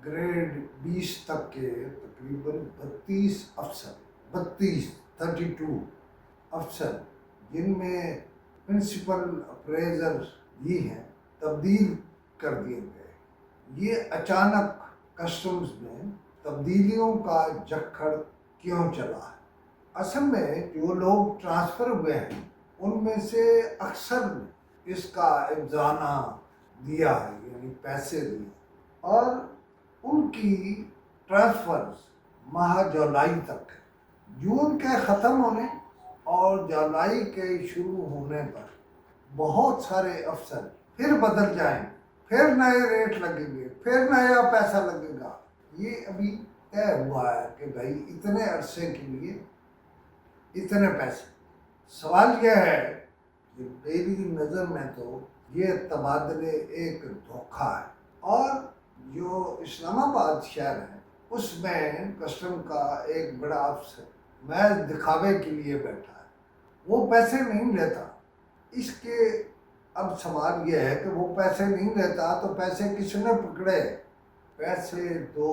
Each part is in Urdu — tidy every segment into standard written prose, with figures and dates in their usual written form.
گریڈ 20 تک کے تقریباً 32 افسر 32 افسر جن میں پرنسپل اپریزر بھی ہیں تبدیل کر دیے گئے۔ یہ اچانک کسٹمز میں تبدیلیوں کا جکڑ کیوں چلا ہے؟ اصل میں جو لوگ ٹرانسفر ہوئے ہیں ان میں سے اکثر نے اس کا افزانہ دیا ہے، یعنی پیسے دیے، اور ان کی ٹرانسفرز ماہ جولائی تک ہے۔ جون کے ختم ہونے اور جولائی کے شروع ہونے پر بہت سارے افسر پھر بدل جائیں، پھر نئے ریٹ لگیں گے، پھر نیا پیسہ لگے گا۔ یہ ابھی طے ہوا ہے کہ بھائی اتنے عرصے کے لیے اتنے پیسے۔ سوال یہ ہے کہ میری نظر میں تو یہ تبادلے ایک دھوکہ ہے، اور جو اسلام آباد شہر ہے اس میں کسٹم کا ایک بڑا افسر محض دکھاوے کے لیے بیٹھا ہے، وہ پیسے نہیں لیتا۔ اس کے اب سوال یہ ہے کہ وہ پیسے نہیں لیتا تو پیسے کس نے پکڑے؟ پیسے دو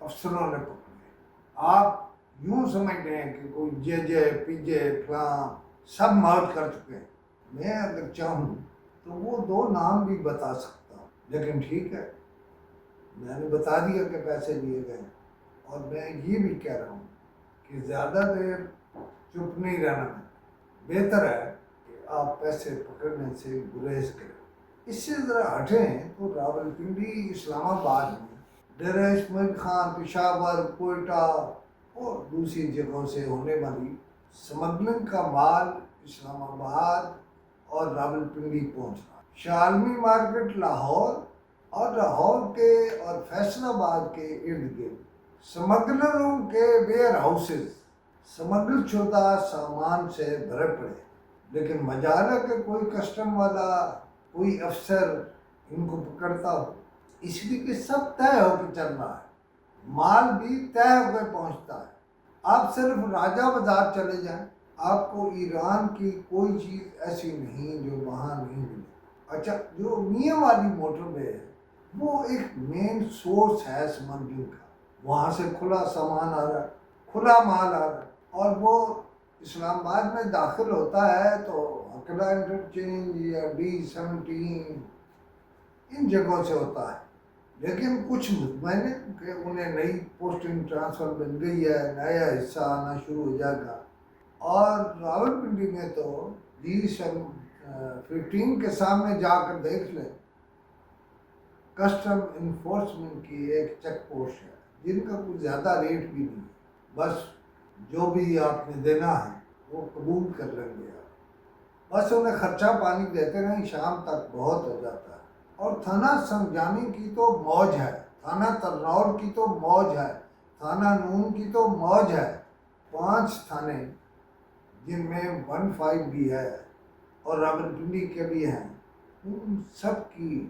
افسروں نے پکڑے۔ آپ یوں سمجھتے ہیں کہ کوئی جے پی جے فلاں سب موج کر چکے ہیں۔ میں اگر چاہوں تو وہ 2 نام بھی بتا سکتا ہوں، لیکن ٹھیک ہے، میں نے بتا دیا کہ پیسے لیے گئے، اور میں یہ بھی کہہ رہا ہوں کہ زیادہ دیر چپ نہیں رہنا ہے، بہتر ہے کہ آپ پیسے پکڑنے سے گریز کریں۔ اس سے ذرا ہٹیں تو راولپنڈی، اسلام آباد میں ڈیرہ اسماعیل خان، پشاور، کوئٹہ اور دوسری جگہوں سے ہونے والی سمگلنگ کا مال اسلام آباد اور راولپنڈی پہنچ رہا ہے۔ شالمی مارکیٹ لاہور اور لاہور کے اور فیصل آباد کے ارد گرد سمگلروں کے ویئر ہاؤسز سمگل شدہ سامان سے بھرے پڑے، لیکن مجال ہے کہ کوئی کسٹم والا، کوئی افسر ان کو پکڑتا ہو، اس لیے کہ سب طے ہو کے چل رہا ہے، مال بھی طے ہو کے پہنچتا ہے۔ آپ صرف راجہ بازار چلے جائیں، آپ کو ایران کی کوئی چیز ایسی نہیں جو وہاں نہیں ملے۔ اچھا، جو میاں والی موٹر وے ہے وہ ایک مین سورس ہے سمگلنگ کا، وہاں سے کھلا سامان آ رہا ہے، کھلا مال آ رہا ہے، اور وہ اسلام آباد میں داخل ہوتا ہے تو عقلہ انٹرچینج یا D17 ان جگہوں سے ہوتا ہے۔ لیکن کچھ مطمئن ہے کہ انہیں نئی پوسٹنگ ٹرانسفر مل گئی ہے، نیا حصہ آنا شروع ہو جائے گا، اور راولپنڈی میں تو D15 کے سامنے جا کر دیکھ لیں، کسٹم انفورسمنٹ کی ایک چیک پوسٹ ہے جن کا کوئی زیادہ ریٹ بھی نہیں ہے، بس جو بھی آپ نے دینا ہے وہ قبول کر لیں گے آپ، بس انہیں خرچہ پانی دیتے رہیں، شام تک بہت ہو جاتا ہے۔ اور تھانہ سنجانی کی تو موج ہے، تھانہ ترنور کی تو موج ہے، تھانہ نون کی تو موج ہے، 5 تھانے جن میں 15 بھی ہے اور راولپنڈی کے بھی ہیں، ان سب کی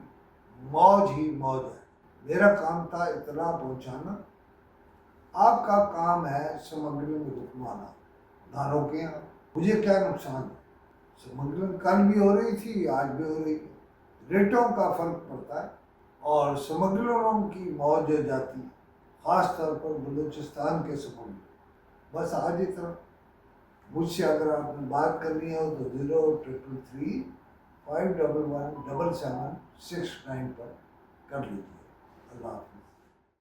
موج ہی موج ہے۔ میرا کام تھا اطلاع پہنچانا، آپ کا کام ہے سمگلنگ رکوانا، نہ روکیں آپ، مجھے کیا نقصان ہے؟ سمگلنگ کل بھی ہو رہی تھی، آج بھی ہو رہی ہے، ریٹوں کا فرق پڑتا ہے، اور سمگلروں کی موج ہو جاتی ہے، خاص طور پر بلوچستان کے سمگلر۔ بس آج اتنا، مجھ سے اگر آپ نے بات کرنی ہو تو 0333 511 7769 پر کر لیجیے۔ اللہ حافظ۔